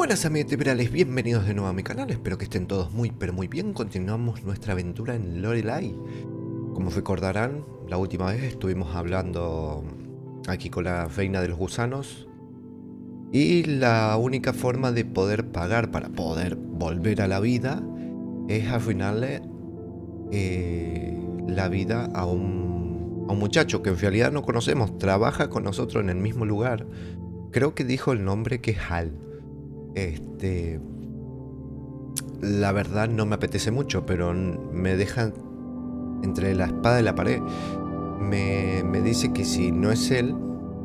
Buenas amigos liberales, bienvenidos de nuevo a mi canal, espero que estén todos muy pero muy bien. Continuamos nuestra aventura en Lorelei. Como recordarán, la última vez estuvimos hablando aquí con la reina de los gusanos. Y la única forma de poder pagar para poder volver a la vida es arruinarle la vida a un muchacho que en realidad no conocemos, trabaja con nosotros en el mismo lugar. Creo que dijo el nombre que es Hal. La verdad no me apetece mucho, pero me deja entre la espada y la pared. Me dice que si no es él,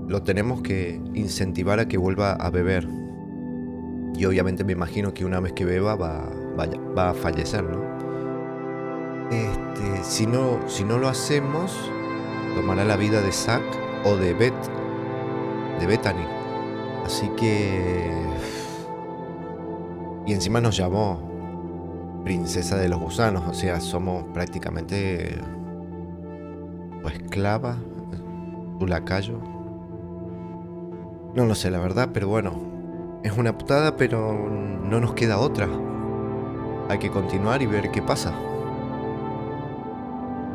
lo tenemos que incentivar a que vuelva a beber. Y obviamente me imagino que una vez que beba va a fallecer, ¿no? Si no lo hacemos, tomará la vida de Zack o de Bethany. Así que... Y encima nos llamó princesa de los gusanos, o sea, somos prácticamente tu esclava, tu lacayo. No lo sé la verdad, pero bueno, es una putada, pero no nos queda otra. Hay que continuar y ver qué pasa.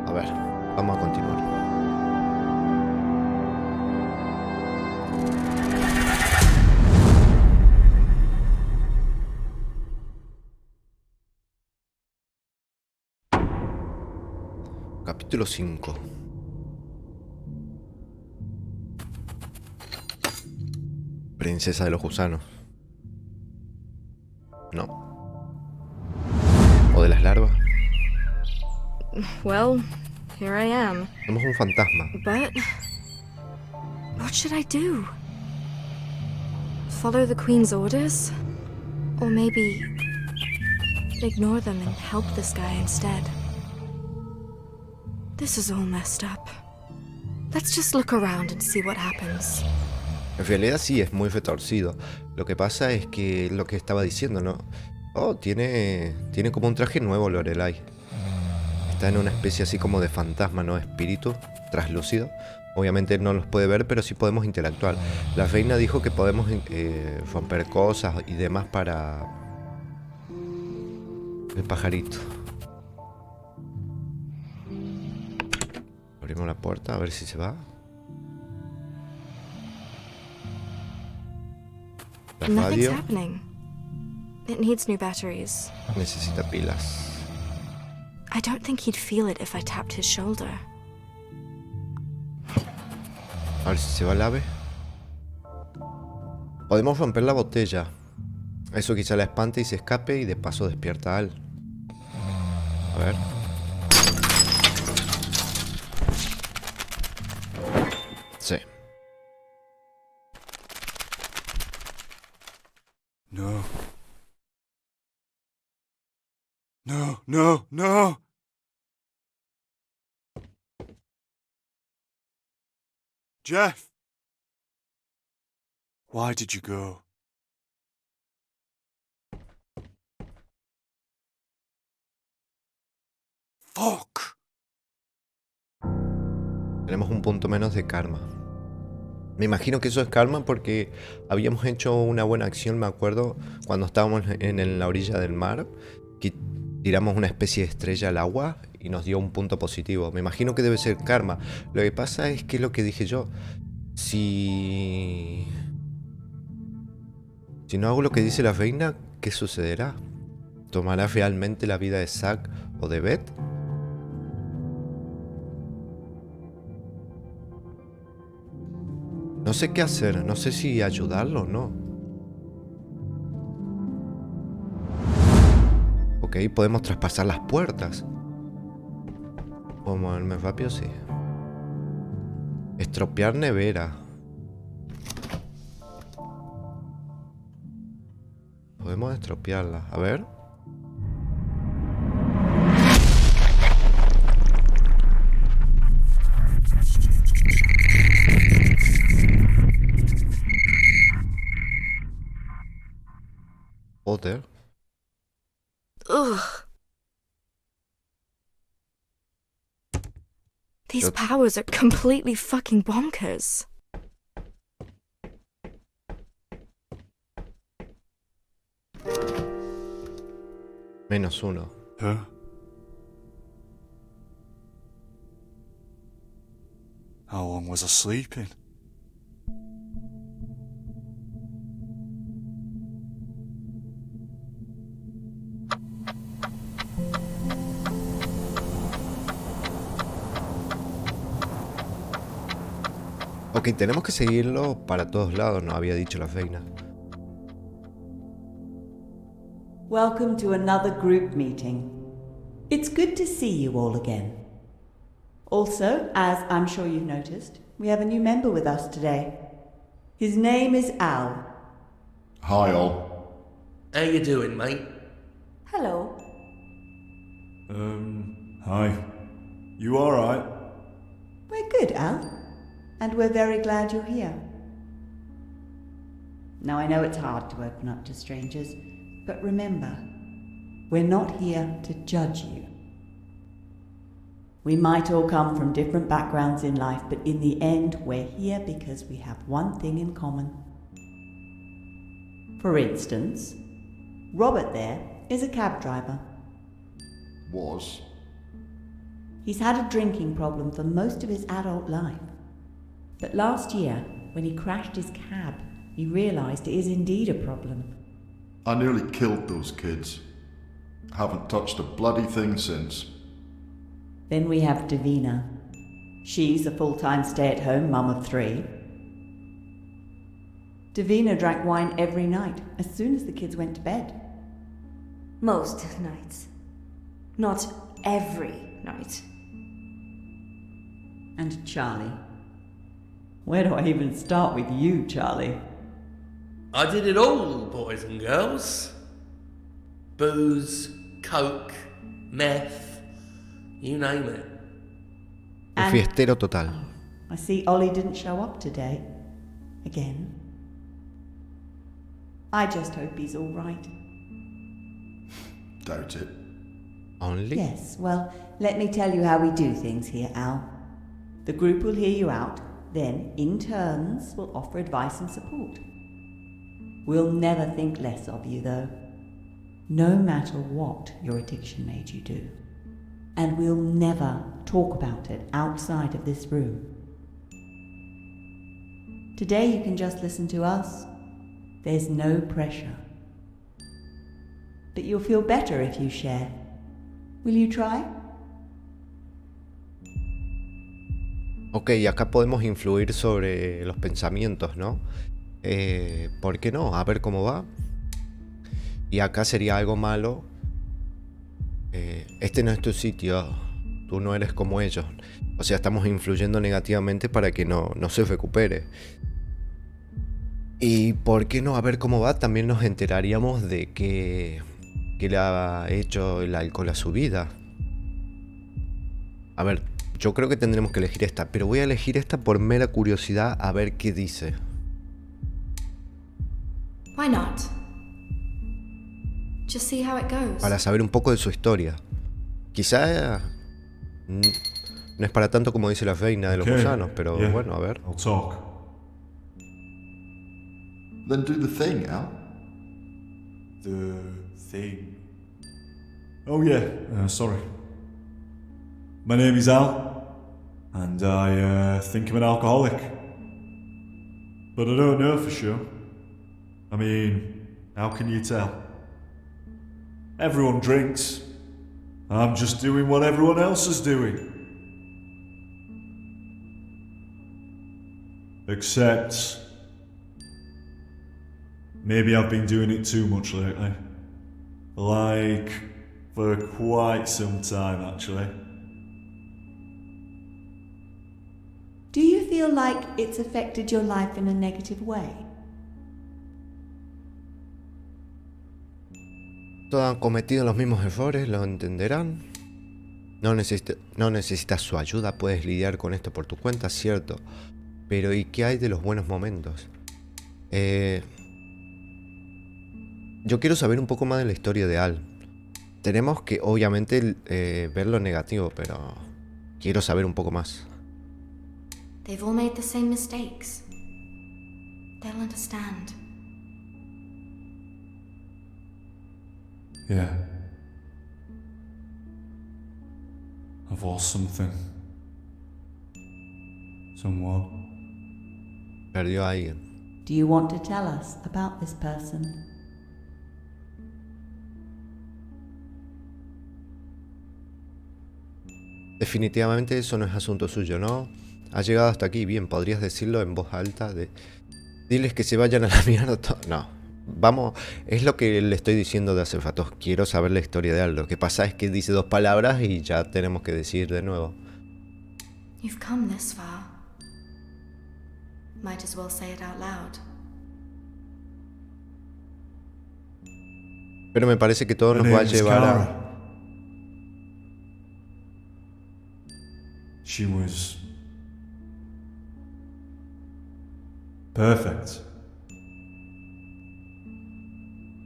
A ver, vamos a continuar. Capítulo 5. Princesa de los gusanos. No. ¿O de las larvas? Well, here I am. Somos un fantasma. But what should I do? Follow the Queen's orders? Or maybe ignore them and help this guy instead? This is all messed up. Let's just look around and see what happens. En realidad sí, es muy retorcido. Lo que pasa es que lo que estaba diciendo, ¿no? Oh, tiene como un traje nuevo Lorelei. Está en una especie así como de fantasma, ¿no? Espíritu traslúcido. Obviamente no los puede ver, pero sí podemos interactuar. La reina dijo que podemos romper cosas y demás para... El pajarito. Abrimos la puerta a ver si se va. La Nothing's radio happening. It needs new batteries. necesita pilas. I don't think he'd feel it if I tapped his shoulder. A ver si se va el ave. Podemos romper la botella. Eso quizá la espante y se escape y de paso despierta a Al. A ver. Sí. No. No, no, no! Jeff! Why did you go? Fuck! Tenemos un punto menos de karma. Me imagino que eso es karma porque habíamos hecho una buena acción, me acuerdo, cuando estábamos en la orilla del mar, que tiramos una especie de estrella al agua y nos dio un punto positivo. Me imagino que debe ser karma. Lo que pasa es que lo que dije yo, si no hago lo que dice la reina, ¿qué sucederá? ¿Tomará realmente la vida de Zack o de Beth? No sé qué hacer, no sé si ayudarlo o no. Ok, podemos traspasar las puertas. ¿Puedo moverme rápido? Sí. Estropear nevera. Podemos estropearla. A ver. Joder. Ugh. These Yep. powers are completely fucking bonkers. -1. Huh? How long was I sleeping? Ok, tenemos que seguirlo para todos lados, nos había dicho la feina. Welcome to another group meeting. It's good to see you all again. Also, as I'm sure you've noticed, we have a new member with us today. His name is Al. Hi all. How you doing, mate? Hello. Hi. You alright? We're good, Al. And we're very glad you're here. Now, I know it's hard to open up to strangers, but remember, we're not here to judge you. We might all come from different backgrounds in life, but in the end, we're here because we have one thing in common. For instance, Robert there is a cab driver. Was. He's had a drinking problem for most of his adult life. But last year, when he crashed his cab, he realised it is indeed a problem. I nearly killed those kids. Haven't touched a bloody thing since. Then we have Davina. She's a full-time stay-at-home mum of 3. Davina drank wine every night, as soon as the kids went to bed. Most nights. Not every night. And Charlie. Where do I even start with you, Charlie? I did it all, boys and girls. Booze, coke, meth, you name it. Un And- fiestero total. I see Ollie didn't show up today. Again. I just hope he's all right. Doubt it. Only. Yes, well, let me tell you how we do things here, Al. The group will hear you out, then, in turns, will offer advice and support. We'll never think less of you, though, no matter what your addiction made you do. And we'll never talk about it outside of this room. Today you can just listen to us. There's no pressure. But you'll feel better if you share. Will you try? Ok, acá podemos influir sobre los pensamientos, ¿no? ¿Por qué no? A ver cómo va. Y acá sería algo malo. Este no es tu sitio. Tú no eres como ellos. O sea, estamos influyendo negativamente para que no se recupere. Y ¿por qué no? A ver cómo va. También nos enteraríamos de que le ha hecho el alcohol a su vida. A ver, yo creo que tendremos que elegir esta. Pero voy a elegir esta por mera curiosidad a ver qué dice. Why not? Just see how it goes. Para saber un poco de su historia. Quizá no es para tanto como dice la reina de los Okay, gusanos, pero yeah. bueno, a ver. I'll talk. Then do the thing, Al. The thing. Oh yeah, sorry. My name is Al, and I think I'm an alcoholic. But I don't know for sure. I mean, how can you tell? Everyone drinks. I'm just doing what everyone else is doing. Except, maybe I've been doing it too much lately. Like, for quite some time actually. Do you feel like it's affected your life in a negative way? Todos han cometido los mismos errores, lo entenderán. No necesitas su ayuda, puedes lidiar con esto por tu cuenta, cierto. Pero ¿y qué hay de los buenos momentos? Yo quiero saber un poco más de la historia de Al. Tenemos que, obviamente, ver lo negativo, pero quiero saber un poco más. They've all made the same mistakes. They'll understand. Yeah. I've lost something. Someone. Perdió a alguien. Do you want to tell us about this person? Definitivamente eso no es asunto suyo, ¿no? Ha llegado hasta aquí, bien, podrías decirlo en voz alta Diles que se vayan a la mierda. No, vamos, es lo que le estoy diciendo de Azefatos. Quiero saber la historia de Al. Lo que pasa es que dice 2 palabras y ya tenemos que decir de nuevo. You've come this far. Might as well say it out loud. Pero me parece que todo Her nos va a name is llevar a... Kara. She was perfect.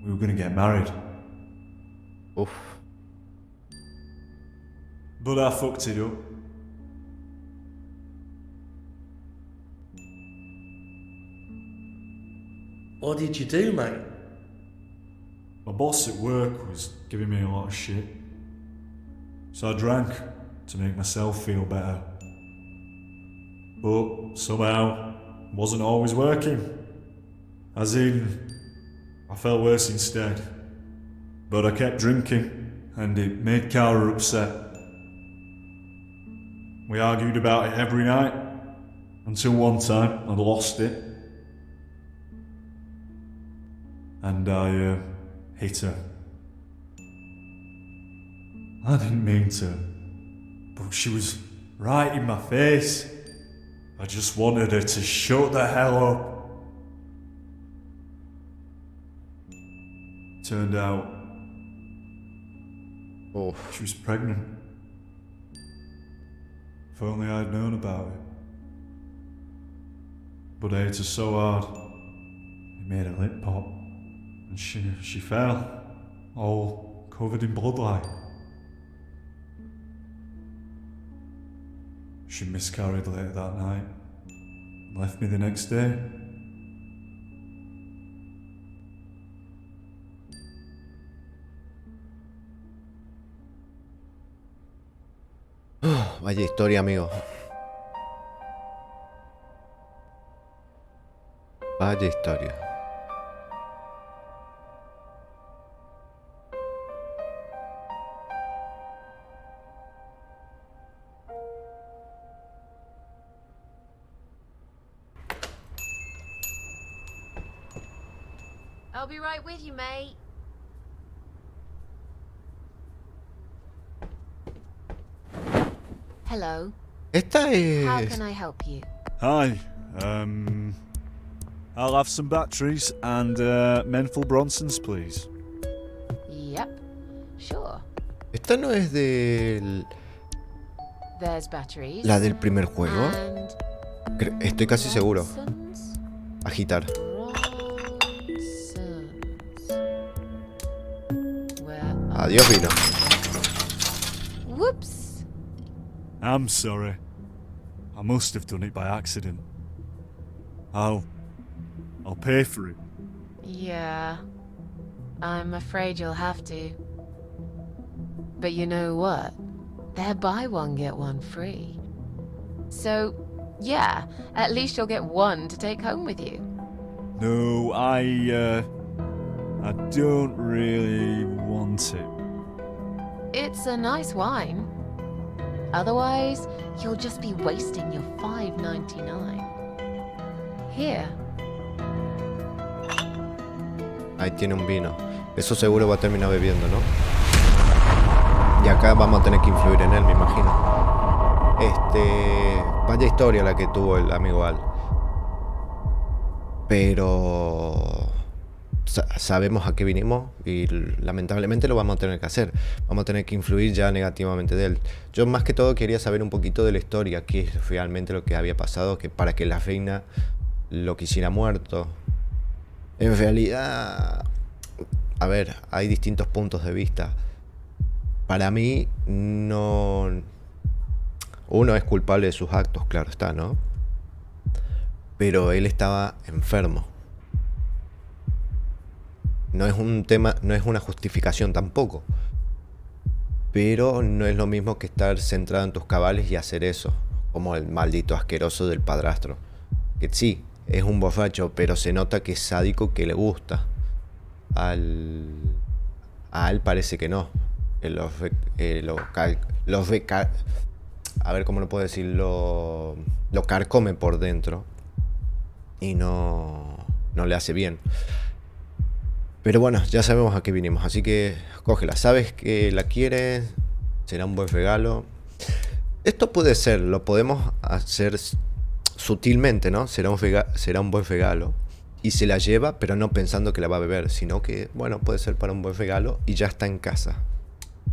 We were gonna get married, Uf, but I fucked it up. What did you do, mate? My boss at work was giving me a lot of shit, so I drank to make myself feel better. But somehow, it wasn't always working. As in, I felt worse instead. But I kept drinking, and it made Kara upset. We argued about it every night, until one time I'd lost it. And I hit her. I didn't mean to, but she was right in my face. I just wanted her to shut the hell up. Turned out uf. she was pregnant. If only I'd known about it. But I hit her so hard, it made her lip pop. And she fell, all covered in blood like. She miscarried later that night and left me the next day. Vaya historia, amigo. Vaya historia. I'll be right with you, mate. Hello. Esta How es... can I help you? Hi, I'll have some batteries and menthol Bronsons, please. Yep. Sure. Esta no es del... There's batteries. la del primer juego. And Estoy casi seguro. Bronsons. Agitar. Bronsons. Where are... Adiós, vino. Whoops. I'm sorry. I must have done it by accident. I'll pay for it. Yeah. I'm afraid you'll have to. But you know what? They're buy one, get one free. So, yeah, at least you'll get one to take home with you. No, I don't really want it. It's a nice wine. Otherwise, you'll just be wasting your $5.99. Here. Ahí tiene un vino. Eso seguro va a terminar bebiendo, ¿no? Y acá vamos a tener que influir en él, me imagino. Vaya historia la que tuvo el amigo Al. Pero... sabemos a qué vinimos y lamentablemente lo vamos a tener que hacer. Vamos a tener que influir ya negativamente de él. Yo más que todo quería saber un poquito de la historia, qué es realmente lo que había pasado, que para que la reina lo quisiera muerto. En realidad, a ver, hay distintos puntos de vista. Para mí, no... uno es culpable de sus actos, claro está, ¿no? Pero él estaba enfermo. no es un tema, no es una justificación tampoco. Pero no es lo mismo que estar centrado en tus cabales y hacer eso, como el maldito asqueroso del padrastro. Que sí, es un borracho, pero se nota que es sádico, que le gusta. A él parece que no. Que a ver cómo lo puedo decir, lo carcome por dentro. Y no le hace bien. Pero bueno, ya sabemos a qué vinimos, así que cógela. Sabes que la quieres, será un buen regalo. Esto puede ser, lo podemos hacer sutilmente, ¿no? Será un buen regalo. Y se la lleva, pero no pensando que la va a beber, sino que, bueno, puede ser para un buen regalo y ya está en casa.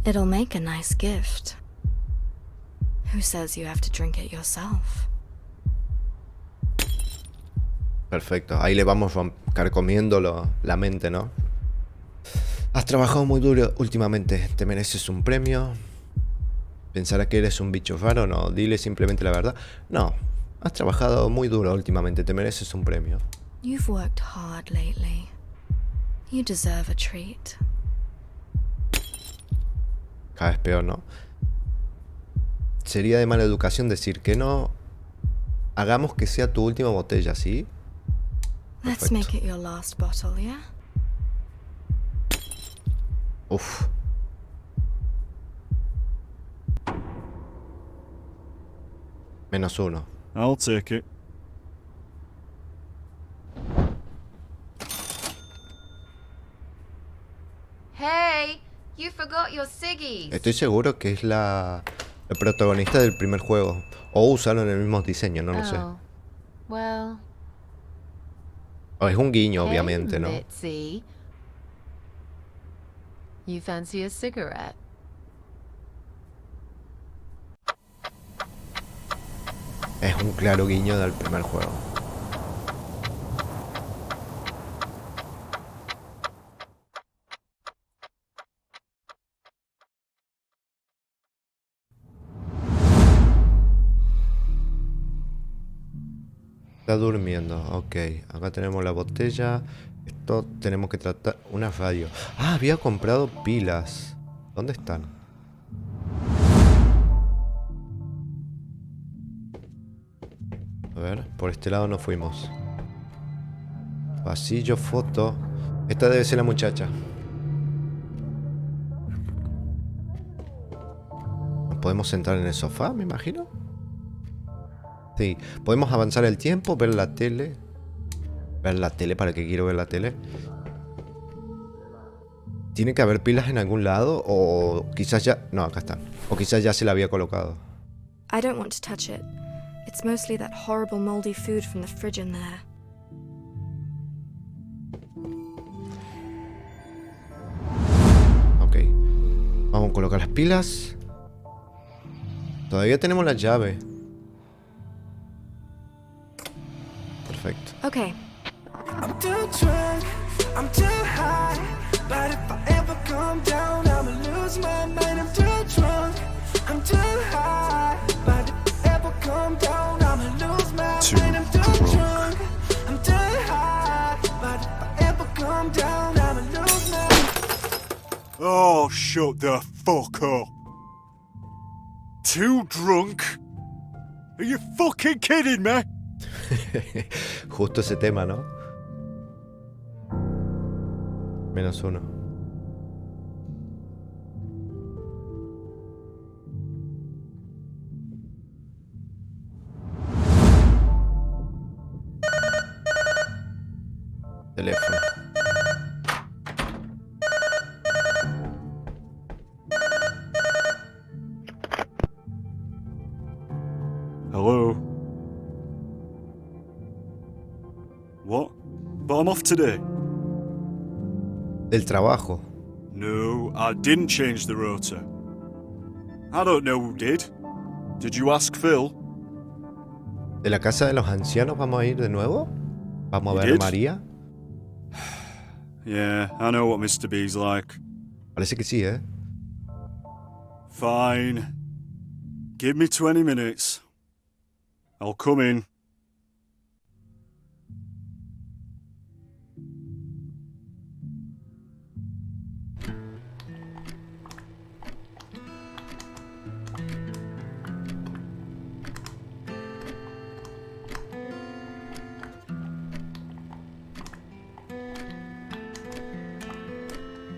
It'll make a nice gift. Who says you have to drink it yourself? Perfecto, ahí le vamos carcomiendo la mente, ¿no? Has trabajado muy duro últimamente, te mereces un premio. ¿Pensará que eres un bicho raro? No, dile simplemente la verdad. No, has trabajado muy duro últimamente, te mereces un premio. You've worked hard lately. You deserve a treat. Cada vez peor, ¿no? Sería de mala educación decir que no. Hagamos que sea tu última botella, ¿sí? Let's Perfecto. make it your last bottle, yeah? Uf. -1. I'll take it. Hey, you forgot your ciggies. Estoy seguro que es la protagonista del primer juego. O usaron el mismo diseño, no lo sé. Oh, well. O es un guiño, Hey, obviamente, ¿no? Mitzi. You fancy a cigarette? Es un claro guiño del primer juego. Está durmiendo, ok. Acá tenemos la botella. Esto tenemos que tratar. Una radio. Ah, había comprado pilas. ¿Dónde están? A ver, por este lado no fuimos. Pasillo, foto. Esta debe ser la muchacha. ¿Nos podemos sentar en el sofá, me imagino? Sí, podemos avanzar el tiempo, ver la tele. ¿Ver la tele? ¿Para qué quiero ver la tele? ¿Tiene que haber pilas en algún lado? O quizás ya... No, acá está. O quizás ya se la había colocado. I don't want to touch it. It's mostly that horrible moldy food from the fridge in there. Ok. Vamos a colocar las pilas. Todavía tenemos la llave. Perfecto. Okay, I'm too drunk, I'm too high. But if I ever come down, I'ma lose my mind. I'm too drunk, I'm too high. But if I ever come down, I'ma lose my mind. I'm too drunk, I'm too high. But if I ever come down, I'ma lose my mind. Oh, shut the fuck up. Too drunk? Are you fucking kidding me? Justo ese tema, ¿no? -1. Teléfono. Hello? What? But I'm off today. Del trabajo. No, I didn't change the rota. I don't know who did. Did you ask Phil? ¿De la casa de los ancianos vamos a ir de nuevo? ¿Vamos a ver a ¿Did? María? Yeah, I know what Mr. B's like. Parece que sí, ¿eh? Fine. Give me 20 minutes. I'll come in.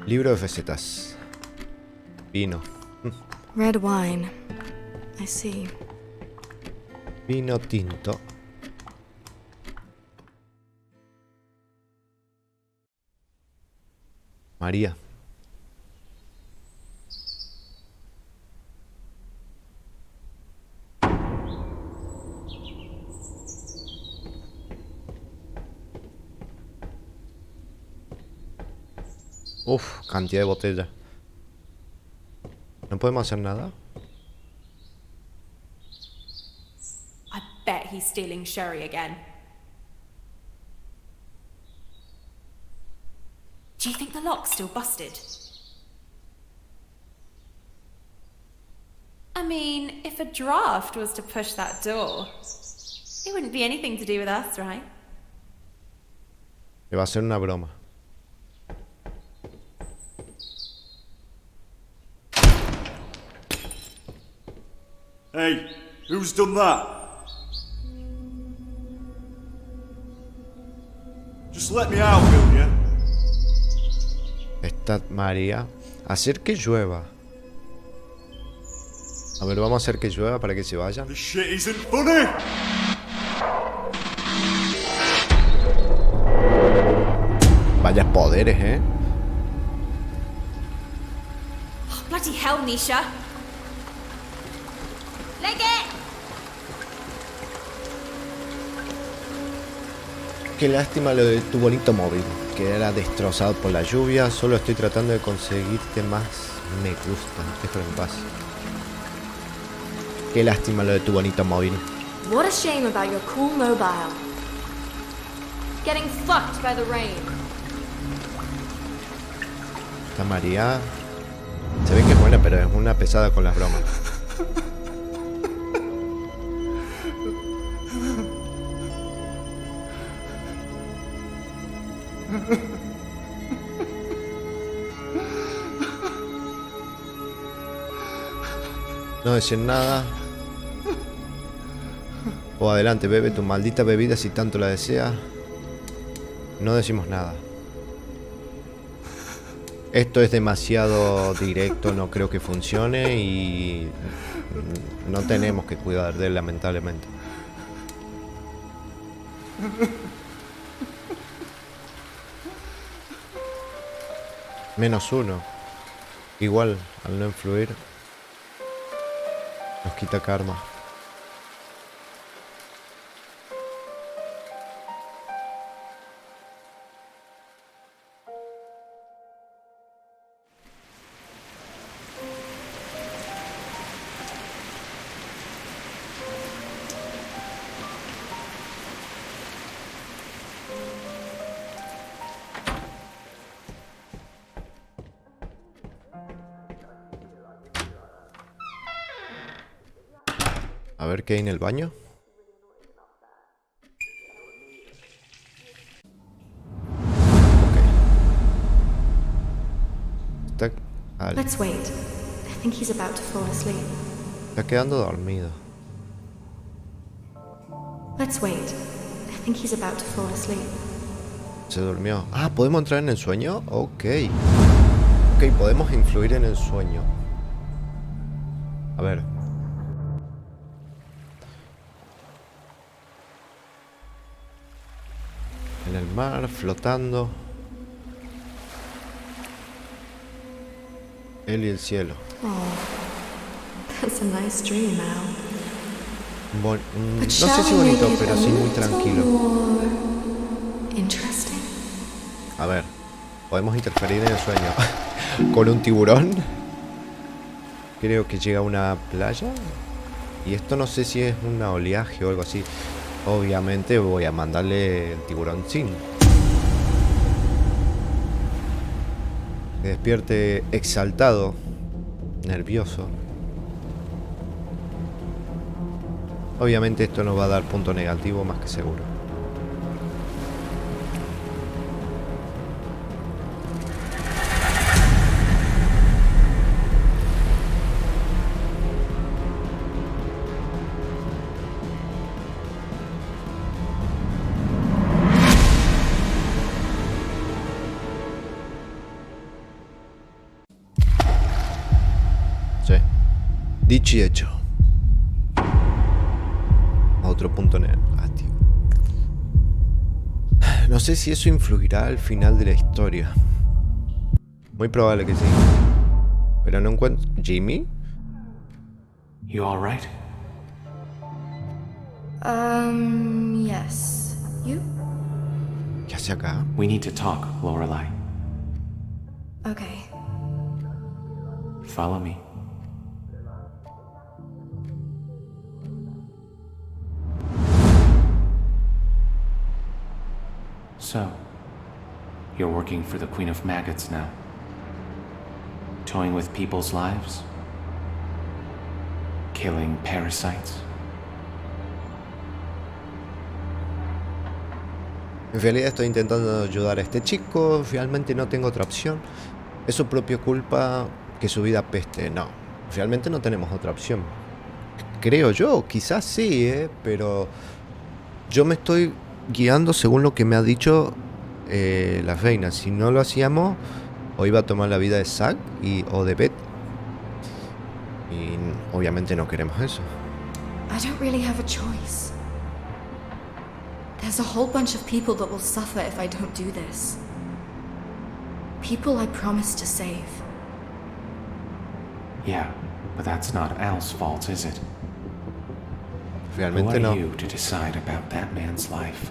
Libro de recetas. Vino. Red wine. I see. Vino tinto. María. Uf, cantidad de botellas. ¿No podemos hacer nada? I bet he's stealing sherry again. Do you think the lock's still busted? I mean, if a draft was to push that door, it wouldn't be anything to do with us, right? Le va a hacer una broma. Hey, who's done that? Just let me out, will ya? Está María. Hacer que llueva. A ver, vamos a hacer que llueva para que se vayan. This shit isn't funny! Vaya poderes, ¿eh? Oh, bloody hell, Nisha! Leg it! Qué lástima lo de tu bonito móvil. Quedará destrozado por la lluvia. Solo estoy tratando de conseguirte más me gusta. Déjalo en paz. Qué lástima lo de tu bonito móvil. What a shame about your cool mobile. Getting fucked by the rain. Esta María se ve que es buena, pero es una pesada con las bromas. No decir nada. O adelante, bebe tu maldita bebida si tanto la deseas. No decimos nada. Esto es demasiado directo, no creo que funcione y no tenemos que cuidar de él, lamentablemente. -1. Igual, al no influir, nos quita karma. A ver qué hay en el baño. Ok. Let's wait. I think he's about to fall asleep. Está quedando dormido. Let's wait. I think he's about to fall asleep. Se durmió. Ah, ¿podemos entrar en el sueño? Ok. Ok, podemos influir en el sueño. A ver. En el mar, flotando. Él y el cielo. Oh, that's a nice dream, Al. No sé si bonito, pero sí muy tranquilo. Interesting. A ver, podemos interferir en el sueño. Con un tiburón. Creo que llega a una playa. Y esto no sé si es un oleaje o algo así. Obviamente voy a mandarle el tiburón sin. Que despierte exaltado, nervioso. Obviamente esto nos va a dar punto negativo más que seguro. Dicho y hecho. Otro punto negativo. No sé si eso influirá al final de la historia. Muy probable que sí. Pero no encuentro... ¿Jimmy? You alright? Yes. You? ¿Qué hace acá? We need to talk, Lorelei. Okay. Follow me. So, you're working for the Queen of Maggots now. Toying with people's lives? Killing parasites? En realidad estoy intentando ayudar a este chico. Realmente no tengo otra opción. Es su propia culpa que su vida peste. No, realmente no tenemos otra opción. Creo yo, quizás sí, pero yo me estoy guiando según lo que me ha dicho la reina. Si no lo hacíamos, o iba a tomar la vida de Zack o de Beth. Y obviamente no queremos eso. I don't really have a choice. There's a whole bunch of people that will suffer if I don't do this. People I promised to save. Yeah, but that's not Al's fault, is it? Who Realmente are no. you to decide about that man's life?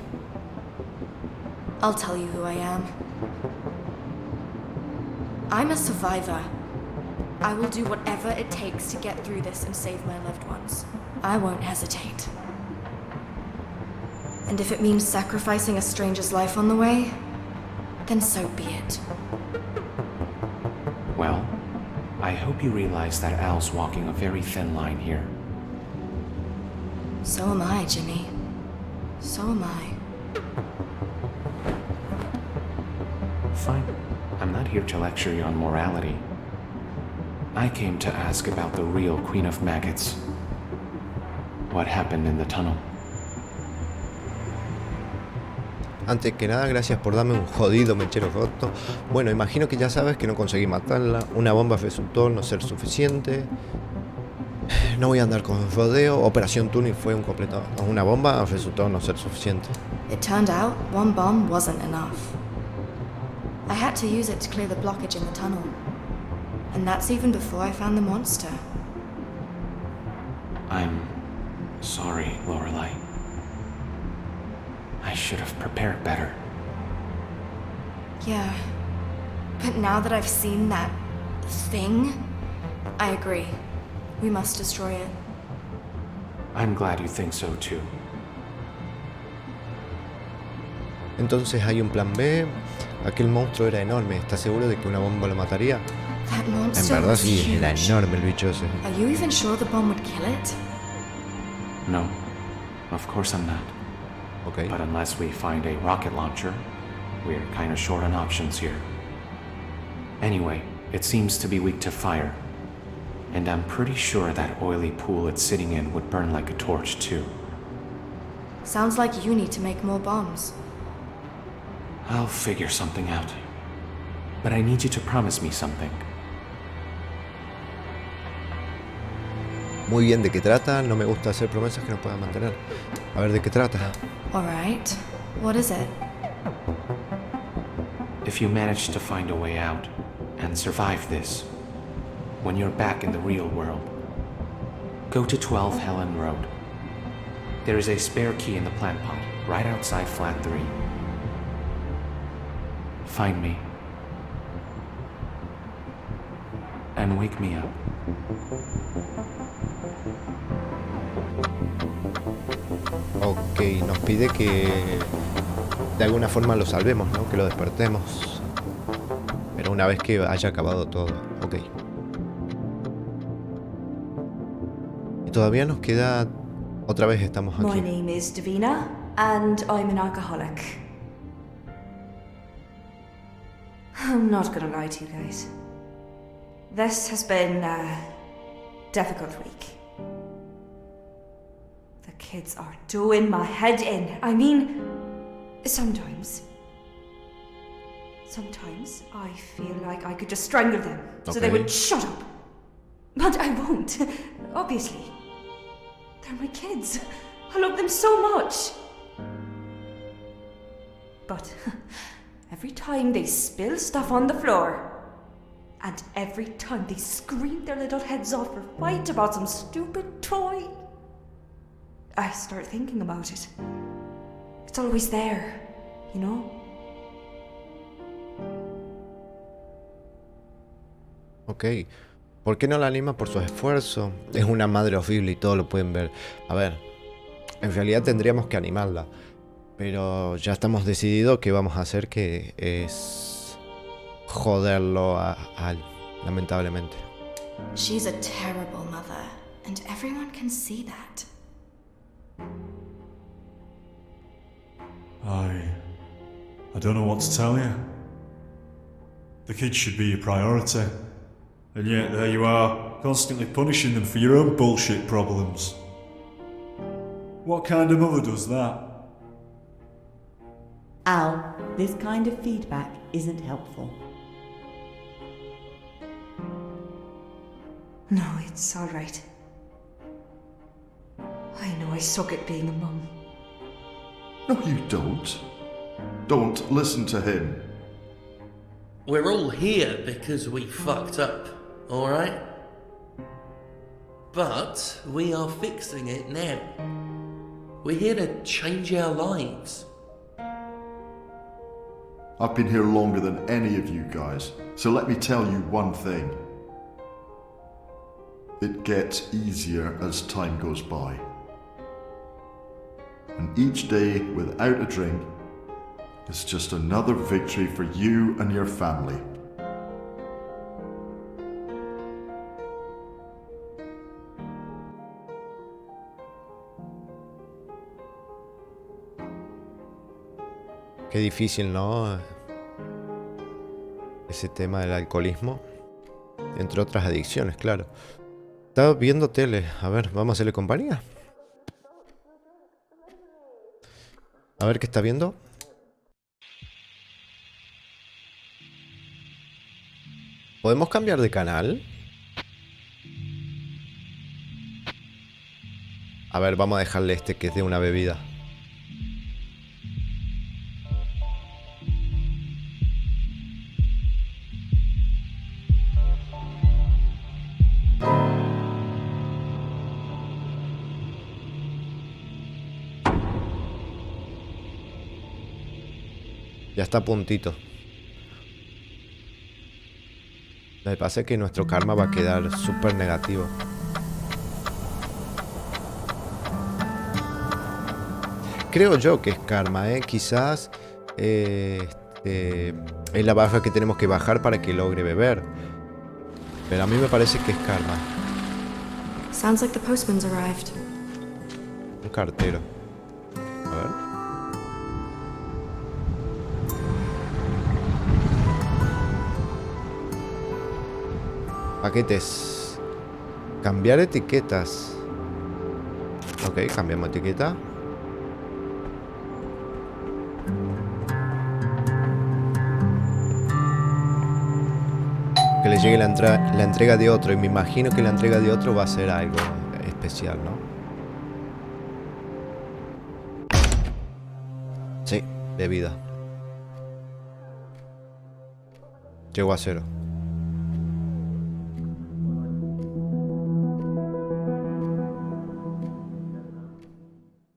I'll tell you who I am. I'm a survivor. I will do whatever it takes to get through this and save my loved ones. I won't hesitate. And if it means sacrificing a stranger's life on the way, then so be it. Well, I hope you realize that Al's walking a very thin line here. So am I, Jimmy. So am I. Fine. I'm not here to lecture you on morality. I came to ask about the real Queen of Maggots. What happened in the tunnel? Antes que nada, gracias por darme un jodido mechero roto. Bueno, imagino que ya sabes que no conseguí matarla. Una bomba resultó no ser suficiente. No voy a andar con rodeo. Operación Tuning fue un completo. Una bomba resultó no ser suficiente. It turned out one bomb wasn't enough. I had to use it to clear the blockage in the tunnel. And that's even before I found the monster. I'm sorry, Lorelei. I should have prepared better. Yeah. But now that I've seen that thing, I agree. We must destroy it. I'm glad you think so too. Entonces hay un plan B. Aquel monstruo era enorme. ¿Estás seguro de que una bomba lo mataría? That En monster verdad was sí, era huge. enorme el bicho ese. Are you even sure the bomb would kill it? No, of course I'm not. Ok. But unless we find a rocket launcher, we're kinda short on options here. Anyway, it seems to be weak to fire. And I'm pretty sure that oily pool it's sitting in would burn like a torch too. Sounds like you need to make more bombs. I'll figure something out. But I need you to promise me something. Muy bien, ¿de qué trata? No me gusta hacer promesas que no pueda mantener. A ver, ¿de qué trata? Alright. What is it? If you manage to find a way out and survive this, when you're back in the real world, go to 12 Helen Road. There is a spare key in the plant pot, right outside flat 3. Find me. And wake me up. Ok, nos pide que de alguna forma lo salvemos, ¿no? Que lo despertemos. Pero una vez que haya acabado todo. Ok. Y todavía nos queda... Otra vez estamos My aquí. name is Davina, and I'm an alcoholic. I'm not gonna lie to you guys. This has been a difficult week. The kids are doing my head in. I mean, sometimes I feel like I could just strangle them so they Okay. would shut up. But I won't. obviously. They're my kids. I love them so much. But every time they spill stuff on the floor, and every time they scream their little heads off or fight about some stupid toy, I start thinking about it. It's always there, you know? Ok. ¿Por qué no la anima por su esfuerzo? Es una madre horrible y todo lo pueden ver. A ver, en realidad tendríamos que animarla. Pero ya estamos decididos que vamos a hacer, que es joderlo a Al, lamentablemente. She's a terrible mother, and everyone can see that. I don't know what to tell you. The kids should be your priority. And yet there you are, constantly punishing them for your own bullshit problems. What kind of mother does that? Al, this kind of feedback isn't helpful. No, it's all right. I know I suck at being a mum. No, you don't. Don't listen to him. We're all here because we fucked up, alright? But we are fixing it now. We're here to change our lives. I've been here longer than any of you guys, so let me tell you one thing. It gets easier as time goes by. And each day without a drink is just another victory for you and your family. Qué difícil, ¿no? Ese tema del alcoholismo. Entre otras adicciones, claro. Estaba viendo tele. A ver, vamos a hacerle compañía. A ver qué está viendo. ¿Podemos cambiar de canal? A ver, vamos a dejarle este que es de una bebida. Ya está a puntito. Lo que pasa es que nuestro karma va a quedar súper negativo. Creo yo que es karma, quizás es la barra que tenemos que bajar para que logre beber. Pero a mí me parece que es karma. Sounds like the postman's arrived. Un cartero. A ver. Paquetes. Cambiar etiquetas. Ok, cambiamos etiqueta. Que le llegue la entrega de otro. Y me imagino que la entrega de otro va a ser algo especial, ¿no? Sí, bebida. Llegó a 0.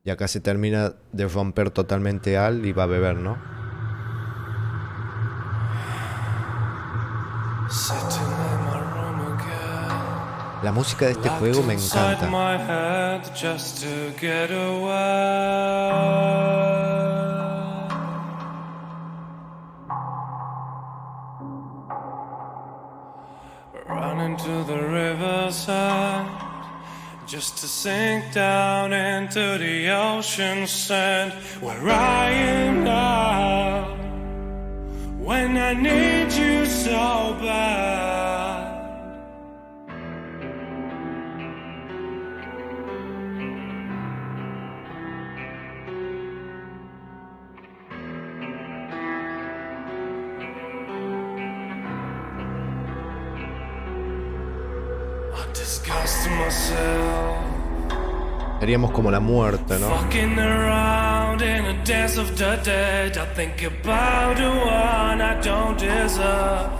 Y acá se termina de romper totalmente Al y va a beber, ¿no? La música de este juego me encanta. Just to sink down into the ocean sand, where I am now, when I need you so bad. I Disgust myself. Seríamos como la muerte, ¿no? Fucking around in a dance of the dead. I think about the one I don't deserve.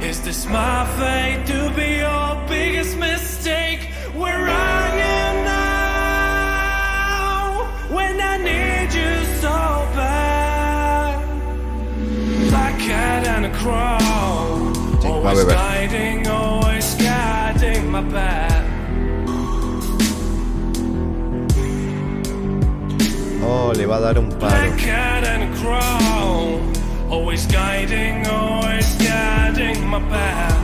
Is this my fate to be your biggest mistake? Where I am now, when I need you so bad. Black cat and a crow, always guiding my path. Oh, le va a dar un paro. Black cat and a crow, always guiding my path.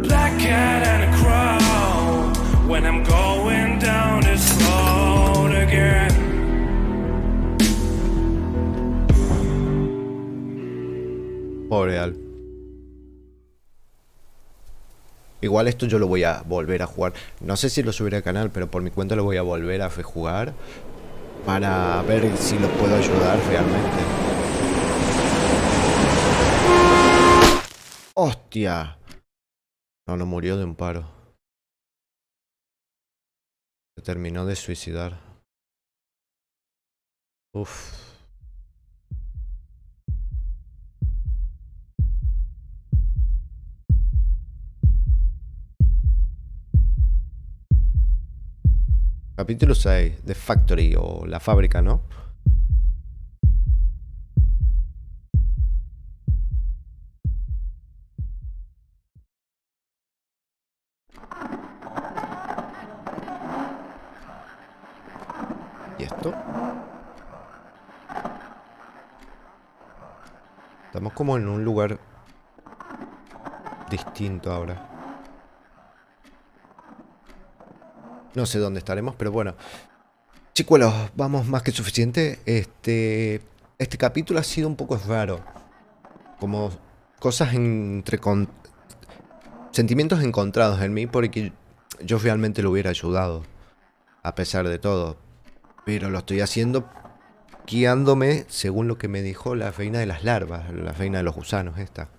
Black cat and a crow, when I'm going down this road again. Pobre Al. Igual esto yo lo voy a volver a jugar. No sé si lo subiré al canal, pero por mi cuenta lo voy a volver a jugar para ver si lo puedo ayudar realmente. ¡Hostia! No, no murió de un paro. Se terminó de suicidar. Uf. Capítulo 6, The Factory o la fábrica, ¿no? ¿Y esto? Estamos como en un lugar distinto ahora. No sé dónde estaremos, pero bueno. Chicuelos, vamos más que suficiente. Este capítulo ha sido un poco raro. Como cosas sentimientos encontrados en mí, porque yo realmente lo hubiera ayudado. A pesar de todo. Pero lo estoy haciendo guiándome según lo que me dijo la reina de las larvas. La reina de los gusanos esta.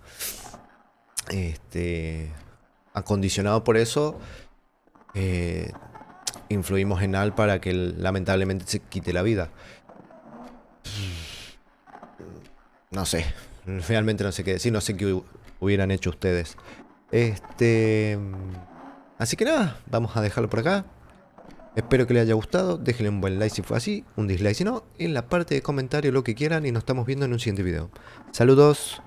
Acondicionado por eso. Influimos en Al para que él, lamentablemente se quite la vida. No sé. Realmente no sé qué decir. No sé qué hubieran hecho ustedes. Así que nada. Vamos a dejarlo por acá. Espero que les haya gustado. Déjenle un buen like si fue así. Un dislike si no. En la parte de comentarios lo que quieran. Y nos estamos viendo en un siguiente video. Saludos.